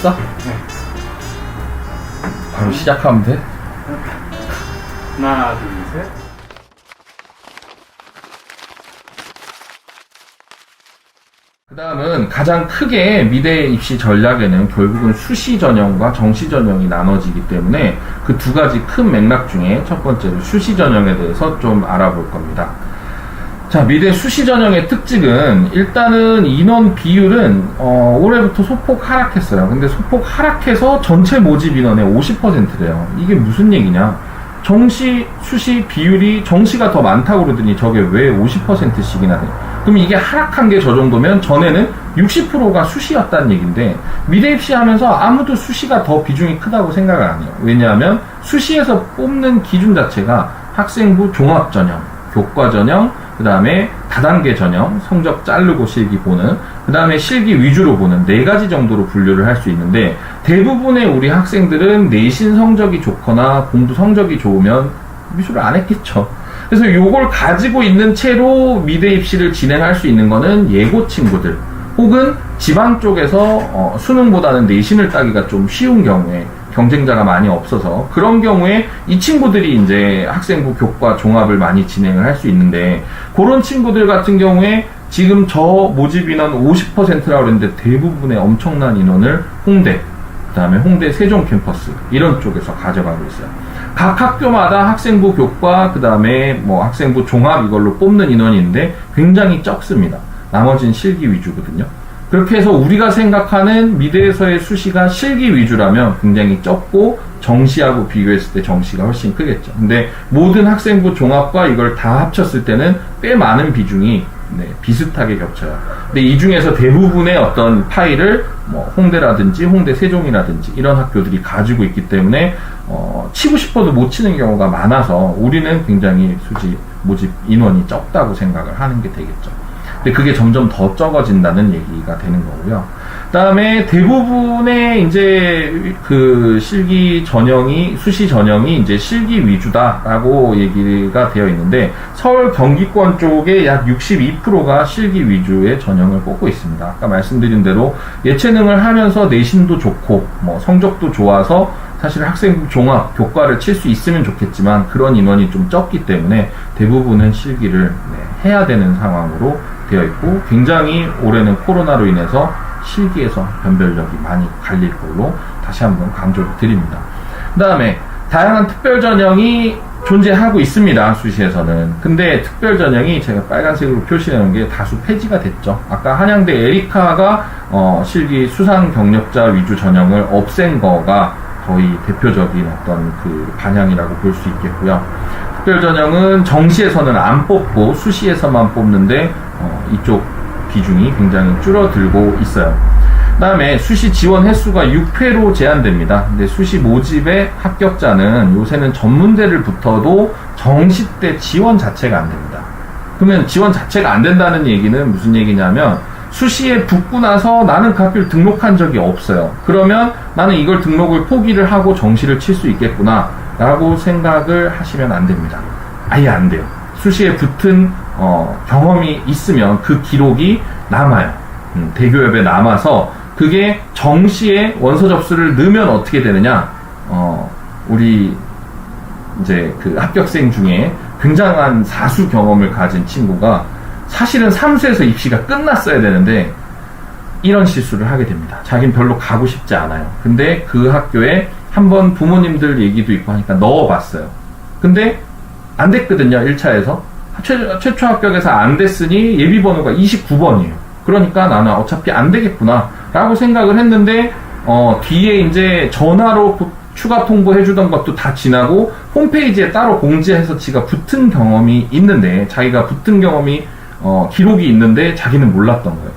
준비됐어? 네. 바로 시작하면 돼? 하나, 둘, 셋. 그 다음은 가장 크게 미대 입시 전략에는 결국은 수시 전형과 정시 전형이 나눠지기 때문에 그 두 가지 큰 맥락 중에 첫 번째로 수시 전형에 대해서 좀 알아볼 겁니다. 자, 미대 수시 전형의 특징은 일단은 인원 비율은 올해부터 소폭 하락했어요. 근데 소폭 하락해서 전체 모집 인원의 50%래요. 이게 무슨 얘기냐? 정시, 수시 비율이 정시가 더 많다고 그러더니 저게 왜 50%씩이나 돼요? 그럼 이게 하락한 게 저 정도면 전에는 60%가 수시였다는 얘기인데 미대 입시하면서 아무도 수시가 더 비중이 크다고 생각을 안 해요. 왜냐하면 수시에서 뽑는 기준 자체가 학생부 종합 전형, 교과 전형, 그 다음에 다단계 전형, 성적 자르고 실기 보는, 그 다음에 실기 위주로 보는 네 가지 정도로 분류를 할 수 있는데 대부분의 우리 학생들은 내신 성적이 좋거나 공부 성적이 좋으면 미술을 안 했겠죠. 그래서 요걸 가지고 있는 채로 미대 입시를 진행할 수 있는 거는 예고 친구들 혹은 지방 쪽에서 수능보다는 내신을 따기가 좀 쉬운 경우에 경쟁자가 많이 없어서 그런 경우에 이 친구들이 이제 학생부 교과 종합을 많이 진행을 할 수 있는데 그런 친구들 같은 경우에 지금 저 모집 인원 50%라고 그랬는데 대부분의 엄청난 인원을 홍대, 그 다음에 홍대 세종 캠퍼스 이런 쪽에서 가져가고 있어요. 각 학교마다 학생부 교과, 그 다음에 뭐 학생부 종합 이걸로 뽑는 인원인데 굉장히 적습니다. 나머지는 실기 위주거든요. 그렇게 해서 우리가 생각하는 미대에서의 수시가 실기 위주라면 굉장히 적고 정시하고 비교했을 때 정시가 훨씬 크겠죠. 근데 모든 학생부 종합과 이걸 다 합쳤을 때는 꽤 많은 비중이 비슷하게 겹쳐요. 근데 이 중에서 대부분의 어떤 파일을 뭐 홍대라든지 홍대 세종이라든지 이런 학교들이 가지고 있기 때문에 치고 싶어도 못 치는 경우가 많아서 우리는 굉장히 수시 모집 인원이 적다고 생각을 하는 게 되겠죠. 근데 그게 점점 더 적어진다는 얘기가 되는 거고요. 그 다음에 대부분의 이제 그 실기 전형이, 수시 전형이 이제 실기 위주다라고 얘기가 되어 있는데 서울 경기권 쪽에 약 62%가 실기 위주의 전형을 뽑고 있습니다. 아까 말씀드린 대로 예체능을 하면서 내신도 좋고 뭐 성적도 좋아서 사실 학생부 종합 교과를 칠 수 있으면 좋겠지만 그런 인원이 좀 적기 때문에 대부분은 실기를 해야 되는 상황으로 되어 있고 굉장히 올해는 코로나로 인해서 실기에서 변별력이 많이 갈릴 걸로 다시 한번 강조를 드립니다. 그 다음에 다양한 특별 전형이 존재하고 있습니다. 수시에서는. 근데 특별 전형이 제가 빨간색으로 표시해 놓은 게 다수 폐지가 됐죠. 아까 한양대 에리카가 실기 수상 경력자 위주 전형을 없앤 거가 거의 대표적인 어떤 그 반향이라고 볼 수 있겠고요. 특별 전형은 정시에서는 안 뽑고 수시에서만 뽑는데 이쪽 비중이 굉장히 줄어들고 있어요. 그 다음에 수시 지원 횟수가 6회로 제한됩니다. 근데 수시 모집의 합격자는 요새는 전문대를 붙어도 정시 때 지원 자체가 안 됩니다. 그러면 지원 자체가 안 된다는 얘기는 무슨 얘기냐면 수시에 붙고 나서 나는 그 학교를 등록한 적이 없어요. 그러면 나는 이걸 등록을 포기를 하고 정시를 칠 수 있겠구나 라고 생각을 하시면 안 됩니다. 아예 안 돼요. 수시에 붙은 경험이 있으면 그 기록이 남아요. 대교협에 남아서 그게 정시에 원서 접수를 넣으면 어떻게 되느냐? 우리 이제 그 합격생 중에 굉장한 사수 경험을 가진 친구가 사실은 3수에서 입시가 끝났어야 되는데 이런 실수를 하게 됩니다. 자기는 별로 가고 싶지 않아요. 근데 그 학교에 한번 부모님들 얘기도 있고 하니까 넣어봤어요. 근데 안 됐거든요. 1차에서. 최초 합격에서 안 됐으니 예비번호가 29번이에요. 그러니까 나는 어차피 안 되겠구나 라고 생각을 했는데 뒤에 이제 전화로 추가 통보해주던 것도 다 지나고 홈페이지에 따로 공지해서 지가 붙은 경험이 있는데 자기가 붙은 경험이 기록이 있는데 자기는 몰랐던 거예요.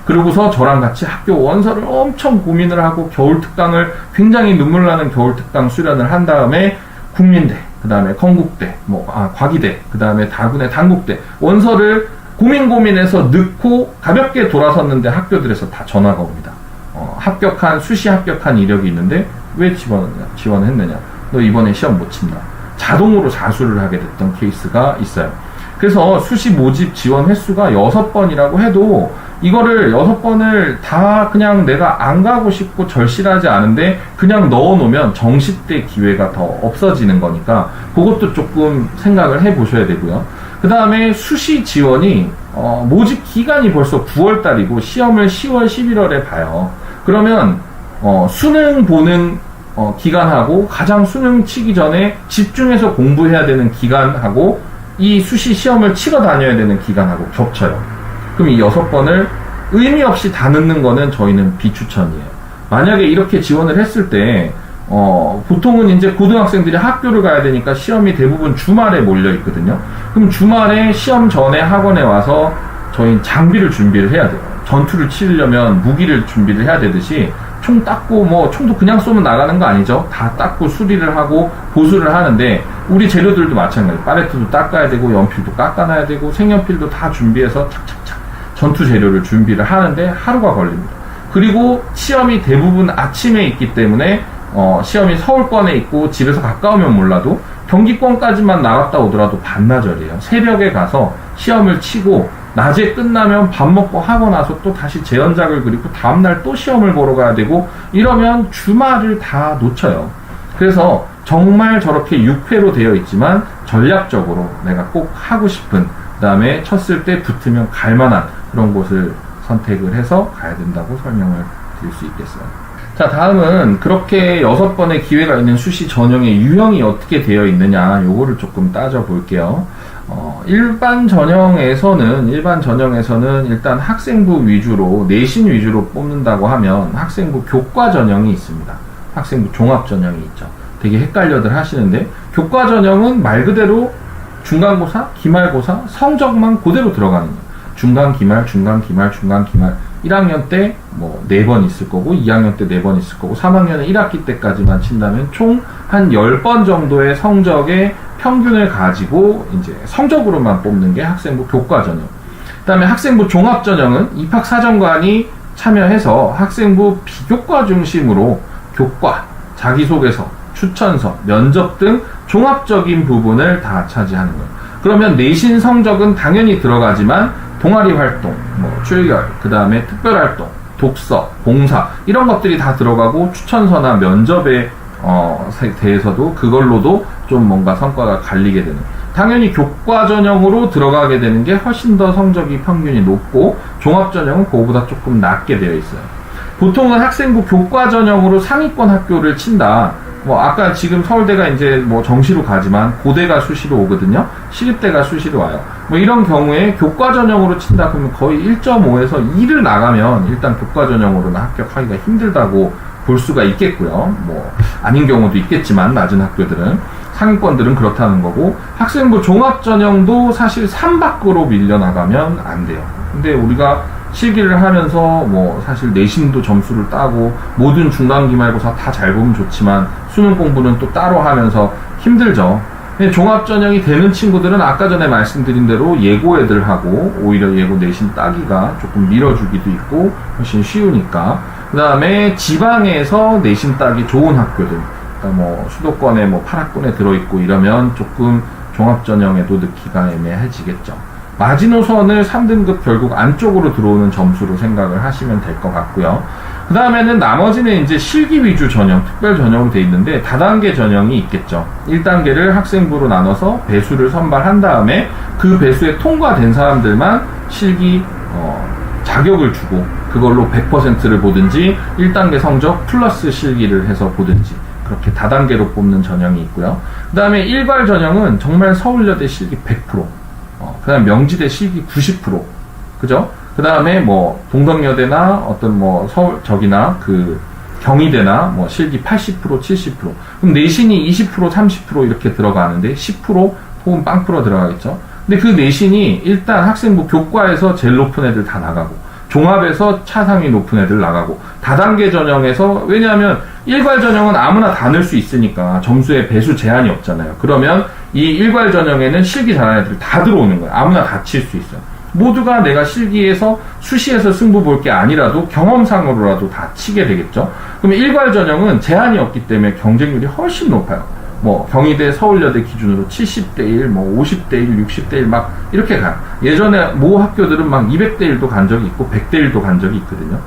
그러고서 저랑 같이 학교 원서를 엄청 고민을 하고 겨울특강을 굉장히 눈물 나는 겨울특강 수련을 한 다음에 국민대, 그 다음에 건국대, 과기대, 그 다음에 다군의 단국대 원서를 고민해서 넣고 가볍게 돌아섰는데 학교들에서 다 전화가 옵니다. 수시 합격한 이력이 있는데 왜 지원했느냐? 너 이번에 시험 못 친다. 자동으로 자수를 하게 됐던 케이스가 있어요. 그래서 수시 모집 지원 횟수가 6번이라고 해도 이거를 6번을 다 그냥 내가 안 가고 싶고 절실하지 않은데 그냥 넣어놓으면 정시 때 기회가 더 없어지는 거니까 그것도 조금 생각을 해 보셔야 되고요. 그 다음에 수시 지원이 모집 기간이 벌써 9월달이고 시험을 10월, 11월에 봐요. 그러면 수능 보는 기간하고 가장 수능 치기 전에 집중해서 공부해야 되는 기간하고 이 수시 시험을 치러 다녀야 되는 기간하고 겹쳐요. 그럼 이 6번을 의미 없이 다 넣는 거는 저희는 비추천이에요. 만약에 이렇게 지원을 했을 때 보통은 이제 고등학생들이 학교를 가야 되니까 시험이 대부분 주말에 몰려 있거든요. 그럼 주말에 시험 전에 학원에 와서 저희 장비를 준비를 해야 돼요. 전투를 치려면 무기를 준비를 해야 되듯이 총 닦고 총도 그냥 쏘면 나가는 거 아니죠. 다 닦고 수리를 하고 보수를 하는데 우리 재료들도 마찬가지예요. 팔레트도 닦아야 되고 연필도 깎아놔야 되고 색연필도 다 준비해서 착착착 전투 재료를 준비를 하는데 하루가 걸립니다. 그리고 시험이 대부분 아침에 있기 때문에 시험이 서울권에 있고 집에서 가까우면 몰라도 경기권까지만 나갔다 오더라도 반나절이에요. 새벽에 가서 시험을 치고 낮에 끝나면 밥 먹고 하고 나서 또 다시 재연작을 그리고 다음날 또 시험을 보러 가야 되고 이러면 주말을 다 놓쳐요. 그래서 정말 저렇게 6회로 되어 있지만 전략적으로 내가 꼭 하고 싶은 그 다음에 쳤을 때 붙으면 갈만한 그런 곳을 선택을 해서 가야 된다고 설명을 드릴 수 있겠어요. 자, 다음은 그렇게 6번의 기회가 있는 수시 전형의 유형이 어떻게 되어 있느냐 요거를 조금 따져 볼게요. 일반 전형에서는 일단 학생부 위주로 내신 위주로 뽑는다고 하면 학생부 교과 전형이 있습니다. 학생부 종합 전형이 있죠. 되게 헷갈려들 하시는데 교과 전형은 말 그대로 중간고사, 기말고사 성적만 그대로 들어가는 거예요. 중간, 기말, 중간, 기말, 중간, 기말 1학년 때 4번 있을 거고 2학년 때 4번 있을 거고 3학년은 1학기 때까지만 친다면 총 한 10번 정도의 성적의 평균을 가지고 이제 성적으로만 뽑는 게 학생부 교과 전형. 그 다음에 학생부 종합 전형은 입학사정관이 참여해서 학생부 비교과 중심으로 교과, 자기소개서, 추천서, 면접 등 종합적인 부분을 다 차지하는 거예요. 그러면 내신 성적은 당연히 들어가지만 동아리 활동, 출결, 그 다음에 특별활동, 독서, 봉사 이런 것들이 다 들어가고 추천서나 면접에 대해서도 그걸로도 좀 뭔가 성과가 갈리게 되는. 당연히 교과 전형으로 들어가게 되는 게 훨씬 더 성적이 평균이 높고 종합 전형은 그거보다 조금 낮게 되어 있어요. 보통은 학생부 교과 전형으로 상위권 학교를 친다. 아까 지금 서울대가 이제 정시로 가지만 고대가 수시로 오거든요. 시립대가 수시로 와요. 이런 경우에 교과 전형으로 친다 그러면 거의 1.5에서 2를 나가면 일단 교과 전형으로는 합격하기가 힘들다고 볼 수가 있겠고요. 아닌 경우도 있겠지만 낮은 학교들은 상위권들은 그렇다는 거고 학생부 종합 전형도 사실 3 밖으로 밀려나가면 안 돼요. 근데 우리가 실기를 하면서 사실 내신도 점수를 따고 모든 중간 기말고사 다 잘 보면 좋지만 수능 공부는 또 따로 하면서 힘들죠. 종합 전형이 되는 친구들은 아까 전에 말씀드린 대로 예고 애들하고 오히려 예고 내신 따기가 조금 밀어주기도 있고 훨씬 쉬우니까. 그 다음에 지방에서 내신 따기 좋은 학교들, 그러니까 수도권에 8학군에 들어있고 이러면 조금 종합 전형에도 넣기가 애매해지겠죠. 마지노선을 3등급 결국 안쪽으로 들어오는 점수로 생각을 하시면 될 것 같고요. 그 다음에는 나머지는 이제 실기 위주 전형, 특별 전형으로 되어 있는데 다단계 전형이 있겠죠. 1단계를 학생부로 나눠서 배수를 선발한 다음에 그 배수에 통과된 사람들만 실기 자격을 주고 그걸로 100%를 보든지 1단계 성적 플러스 실기를 해서 보든지 그렇게 다단계로 뽑는 전형이 있고요. 그 다음에 일괄 전형은 정말 서울여대 실기 100%, 그 다음에 명지대 실기 90%, 그죠? 그 다음에 동덕여대나 어떤 서울, 경희대나 실기 80%, 70%. 그럼 내신이 20%, 30% 이렇게 들어가는데 10% 혹은 빵프로 들어가겠죠? 근데 그 내신이 일단 학생부 교과에서 제일 높은 애들 다 나가고, 종합에서 차상위 높은 애들 나가고, 다단계 전형에서, 왜냐하면 일괄 전형은 아무나 다 넣을 수 있으니까 점수에 배수 제한이 없잖아요. 그러면 이 일괄 전형에는 실기 잘하는 애들 다 들어오는 거예요. 아무나 다 칠 수 있어요. 모두가 내가 실기에서 수시에서 승부 볼 게 아니라도 경험상으로라도 다 치게 되겠죠. 그러면 일괄 전형은 제한이 없기 때문에 경쟁률이 훨씬 높아요. 뭐 경희대, 서울여대 기준으로 70대1, 뭐 50대1, 60대1 막 이렇게 가요. 예전에 모 학교들은 막 200대1도 간 적이 있고 100대1도 간 적이 있거든요.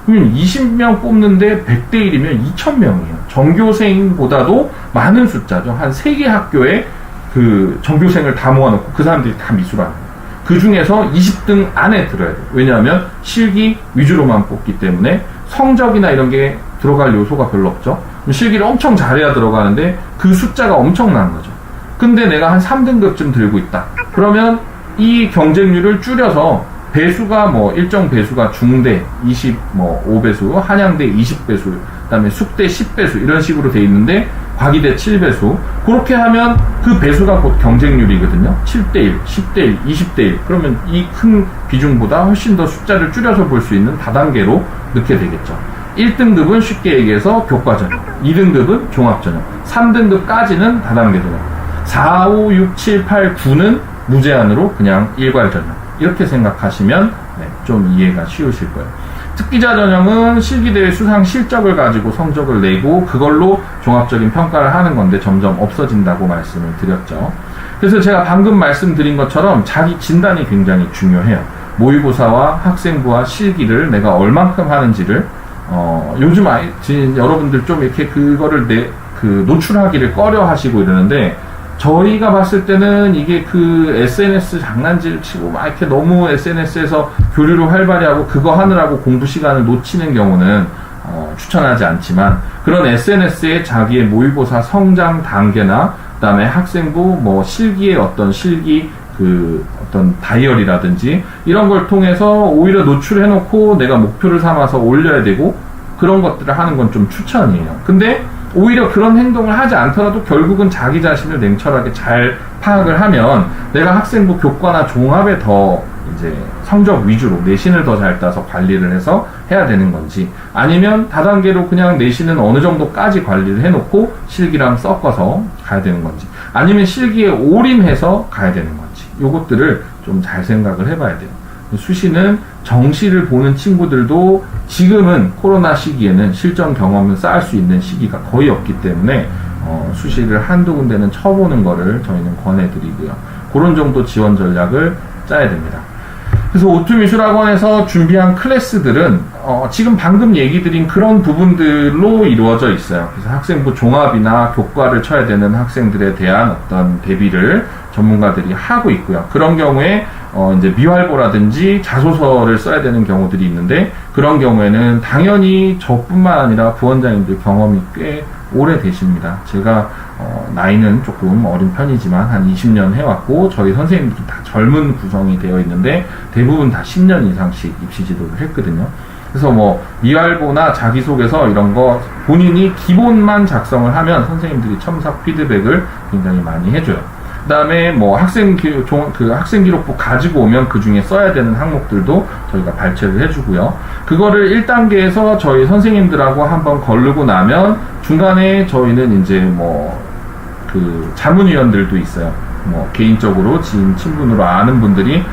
그러면 20명 뽑는데 100대1이면 2000명이에요. 전교생보다도 많은 숫자죠. 한 3개 학교에 그 전교생을 다 모아놓고 그 사람들이 다 미술하는 거예요. 그 중에서 20등 안에 들어야 돼요. 왜냐하면 실기 위주로만 뽑기 때문에 성적이나 이런 게 들어갈 요소가 별로 없죠. 실기를 엄청 잘해야 들어가는데 그 숫자가 엄청난 거죠. 근데 내가 한 3등급쯤 들고 있다. 그러면 이 경쟁률을 줄여서 배수가 뭐 일정 배수가 중대 25배수, 한양대 20배수, 그 다음에 숙대 10배수 이런 식으로 돼 있는데 과기대 7배수. 그렇게 하면 그 배수가 곧 경쟁률이거든요. 7대1, 10대1, 20대1. 그러면 이 큰 비중보다 훨씬 더 숫자를 줄여서 볼 수 있는 다단계로 넣게 되겠죠. 1등급은 쉽게 얘기해서 교과전형, 2등급은 종합전형, 3등급까지는 다단계 전형, 4, 5, 6, 7, 8, 9는 무제한으로 그냥 일괄전형. 이렇게 생각하시면 좀 이해가 쉬우실 거예요. 특기자 전형은 실기대회 수상 실적을 가지고 성적을 내고 그걸로 종합적인 평가를 하는 건데 점점 없어진다고 말씀을 드렸죠. 그래서 제가 방금 말씀드린 것처럼 자기 진단이 굉장히 중요해요. 모의고사와 학생부와 실기를 내가 얼만큼 하는지를 요즘 여러분들 좀 이렇게 그거를 노출하기를 꺼려 하시고 이러는데 저희가 봤을 때는 이게 그 SNS 장난질 치고 막 이렇게 너무 SNS에서 교류를 활발히 하고 그거 하느라고 공부 시간을 놓치는 경우는 추천하지 않지만 그런 SNS에 자기의 모의고사 성장 단계나 그다음에 학생부 뭐 실기의 어떤 실기 어떤 다이어리라든지 이런 걸 통해서 오히려 노출해놓고 내가 목표를 삼아서 올려야 되고 그런 것들을 하는 건 좀 추천이에요. 근데 오히려 그런 행동을 하지 않더라도 결국은 자기 자신을 냉철하게 잘 파악을 하면 내가 학생부 교과나 종합에 더 이제 성적 위주로 내신을 더 잘 따서 관리를 해서 해야 되는 건지 아니면 다단계로 그냥 내신은 어느 정도까지 관리를 해놓고 실기랑 섞어서 가야 되는 건지 아니면 실기에 올인해서 가야 되는 건지 요것들을 좀 잘 생각을 해봐야 돼요. 수시는 정시를 보는 친구들도 지금은 코로나 시기에는 실전 경험을 쌓을 수 있는 시기가 거의 없기 때문에 수시를 한두 군데는 쳐보는 거를 저희는 권해드리고요. 그런 정도 지원 전략을 짜야 됩니다. 그래서 오투미술학원에서 준비한 클래스들은 지금 방금 얘기 드린 그런 부분들로 이루어져 있어요. 그래서 학생부 종합이나 교과를 쳐야 되는 학생들에 대한 어떤 대비를 전문가들이 하고 있고요. 그런 경우에 이제 미활보라든지 자소서를 써야 되는 경우들이 있는데 그런 경우에는 당연히 저뿐만 아니라 부원장님들 경험이 꽤 오래되십니다. 제가 나이는 조금 어린 편이지만 한 20년 해왔고 저희 선생님들이 다 젊은 구성이 되어 있는데 대부분 다 10년 이상씩 입시 지도를 했거든요. 그래서 뭐 미활보나 자기소개서 이런 거 본인이 기본만 작성을 하면 선생님들이 첨삭 피드백을 굉장히 많이 해줘요. 그 다음에 뭐 학생기록부 가지고 오면 그 중에 써야 되는 항목들도 저희가 발췌를 해주고요. 그거를 1단계에서 저희 선생님들하고 한번 거르고 나면 중간에 저희는 이제 자문위원들도 있어요. 개인적으로 친분으로 아는 분들이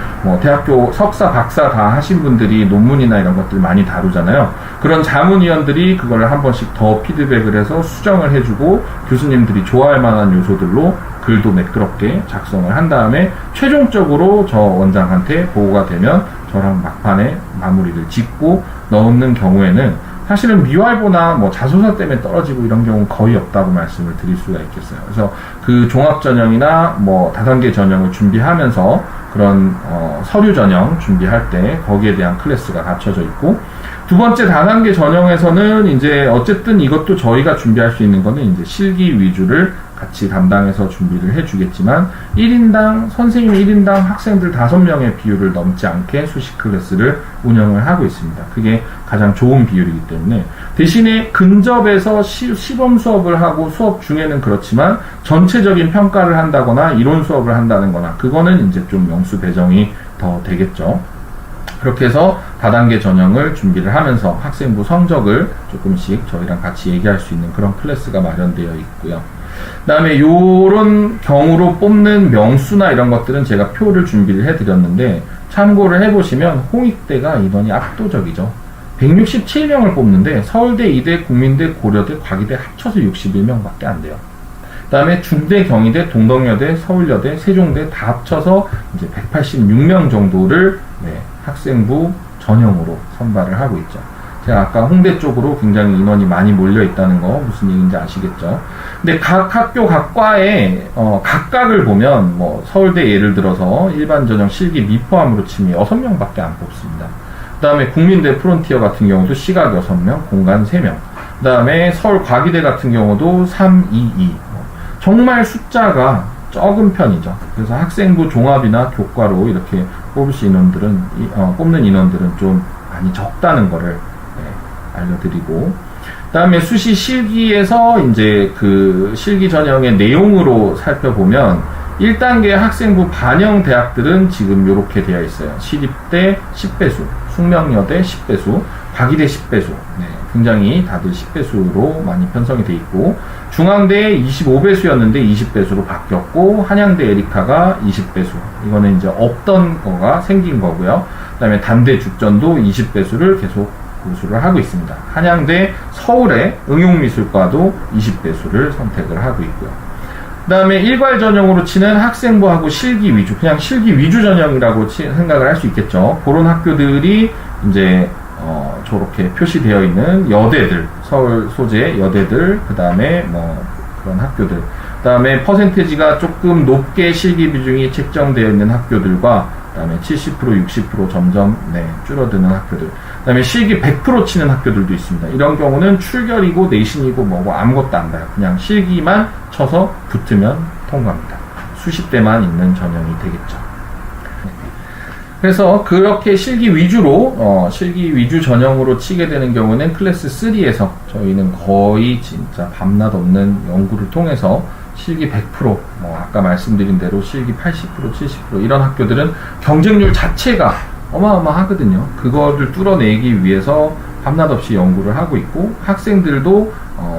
대학교 석사, 박사 다 하신 분들이 논문이나 이런 것들 많이 다루잖아요. 그런 자문위원들이 그걸 한 번씩 더 피드백을 해서 수정을 해주고 교수님들이 좋아할 만한 요소들로 글도 매끄럽게 작성을 한 다음에 최종적으로 저 원장한테 보고가 되면 저랑 막판에 마무리를 짓고 넣는 경우에는 사실은 미활보나 자소서 때문에 떨어지고 이런 경우는 거의 없다고 말씀을 드릴 수가 있겠어요. 그래서 그 종합전형이나 다단계 전형을 준비하면서 그런 서류 전형 준비할 때 거기에 대한 클래스가 갖춰져 있고 두 번째 다단계 전형에서는 이제 어쨌든 이것도 저희가 준비할 수 있는 거는 이제 실기 위주를 같이 담당해서 준비를 해주겠지만 1인당 선생님 1인당 학생들 5명의 비율을 넘지 않게 수시 클래스를 운영을 하고 있습니다. 그게 가장 좋은 비율이기 때문에 대신에 근접해서 시범 수업을 하고 수업 중에는 그렇지만 전체적인 평가를 한다거나 이론 수업을 한다는 거나 그거는 이제 좀 명수 배정이 더 되겠죠. 그렇게 해서 다단계 전형을 준비를 하면서 학생부 성적을 조금씩 저희랑 같이 얘기할 수 있는 그런 클래스가 마련되어 있고요. 그 다음에 요런 경우로 뽑는 명수나 이런 것들은 제가 표를 준비를 해드렸는데 참고를 해보시면 홍익대가 인원이 압도적이죠. 167명을 뽑는데 서울대, 이대, 국민대, 고려대, 과기대 합쳐서 61명밖에 안 돼요. 그다음에 중대, 경희대, 동덕여대, 서울여대, 세종대 다 합쳐서 이제 186명 정도를 학생부 전형으로 선발을 하고 있죠. 제가 아까 홍대 쪽으로 굉장히 인원이 많이 몰려 있다는 거 무슨 얘기인지 아시겠죠? 근데 각 학교 각 과에 각각을 보면 뭐 서울대 예를 들어서 일반 전형 실기 미포함으로 치면 6명밖에 안 뽑습니다. 그 다음에 국민대 프론티어 같은 경우도 시각 6명, 공간 3명. 그 다음에 서울과기대 같은 경우도 3, 2, 2. 정말 숫자가 적은 편이죠. 그래서 학생부 종합이나 교과로 이렇게 뽑는 인원들은 좀 많이 적다는 거를 알려드리고, 그 다음에 수시 실기에서 이제 그 실기 전형의 내용으로 살펴보면 1단계 학생부 반영 대학들은 지금 이렇게 되어 있어요. 시립대 10배수, 숙명여대 10배수, 과기대 10배수. 굉장히 다들 10배수로 많이 편성이 되어 있고, 중앙대 25배수였는데 20배수로 바뀌었고, 한양대 에리카가 20배수. 이거는 이제 없던 거가 생긴 거고요. 그 다음에 단대 죽전도 20배수를 계속 고수를 하고 있습니다. 한양대 서울의 응용미술과도 20배수를 선택을 하고 있고요. 그 다음에 일괄 전형으로 치는 학생부하고 실기 위주, 그냥 실기 위주 전형이라고 생각을 할 수 있겠죠. 그런 학교들이 이제 저렇게 표시되어 있는 여대들, 서울 소재 여대들, 그 다음에 뭐 그런 학교들, 그 다음에 퍼센테지가 조금 높게 실기 비중이 책정되어 있는 학교들과, 그 다음에 70%, 60% 점점 줄어드는 학교들, 그 다음에 실기 100% 치는 학교들도 있습니다. 이런 경우는 출결이고 내신이고 뭐고 아무것도 안 봐요. 그냥 실기만 쳐서 붙으면 통과합니다. 수시대만 있는 전형이 되겠죠. 그래서 그렇게 실기 위주로 실기 위주 전형으로 치게 되는 경우는 클래스 3에서 저희는 거의 진짜 밤낮 없는 연구를 통해서 실기 100%, 뭐 아까 말씀드린 대로 실기 80%, 70% 이런 학교들은 경쟁률 자체가 어마어마하거든요. 그거를 뚫어내기 위해서 밤낮 없이 연구를 하고 있고, 학생들도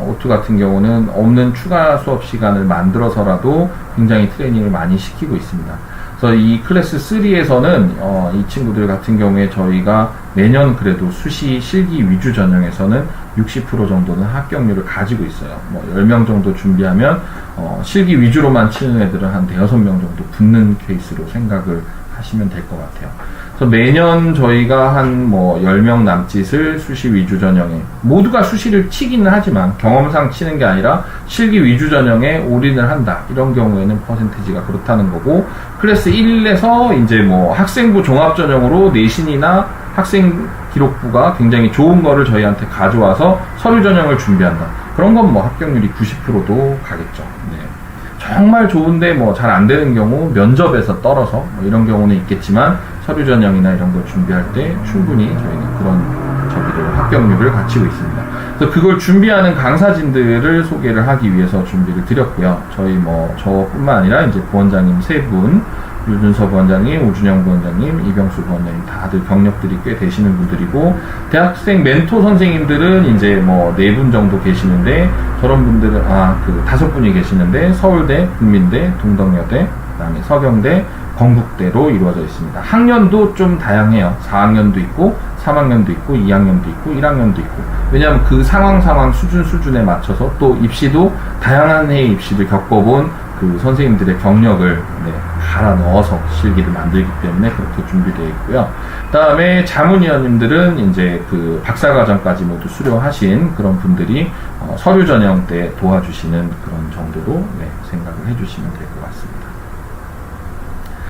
오투 같은 경우는 없는 추가 수업 시간을 만들어서라도 굉장히 트레이닝을 많이 시키고 있습니다. 그래서 이 클래스 3에서는 이 친구들 같은 경우에 저희가 매년 그래도 수시 실기 위주 전형에서는 60% 정도는 합격률을 가지고 있어요. 뭐 10명 정도 준비하면 실기 위주로만 치는 애들은 한 5명 정도 붙는 케이스로 생각을 하시면 될 것 같아요. 그래서 매년 저희가 한 뭐 10명 남짓을 수시 위주 전형에, 모두가 수시를 치기는 하지만 경험상 치는 게 아니라 실기 위주 전형에 올인을 한다, 이런 경우에는 퍼센티지가 그렇다는 거고, 클래스 1에서 이제 뭐 학생부 종합 전형으로 내신이나 학생 기록부가 굉장히 좋은 거를 저희한테 가져와서 서류 전형을 준비한다, 그런 건 뭐 합격률이 90%도 가겠죠. 정말 좋은데 뭐 잘 안 되는 경우, 면접에서 떨어서 뭐 이런 경우는 있겠지만, 서류 전형이나 이런 걸 준비할 때 충분히 저희는 그런 합격률을 갖추고 있습니다. 그래서 그걸 준비하는 강사진들을 소개를 하기 위해서 준비를 드렸고요. 저희 뭐 저뿐만 아니라 이제 부원장님 3분, 유준서 부원장님, 오준영 부원장님, 이병수 부원장님, 다들 경력들이 꽤 되시는 분들이고, 대학생 멘토 선생님들은 이제 뭐 4분 정도 계시는데, 저런 분들은 그 5분이 계시는데, 서울대, 국민대, 동덕여대, 그다음에 서경대, 건국대로 이루어져 있습니다. 학년도 좀 다양해요. 4학년도 있고, 3학년도 있고, 2학년도 있고, 1학년도 있고. 왜냐하면 그 상황 수준에 맞춰서 또 입시도 다양한 해의 입시를 겪어본 그 선생님들의 경력을 갈아 넣어서 실기를 만들기 때문에 그렇게 준비되어 있고요. 그 다음에 자문위원님들은 이제 그 박사과정까지 모두 수료하신 그런 분들이 서류 전형 때 도와주시는 그런 정도로 생각을 해주시면 될 것 같습니다.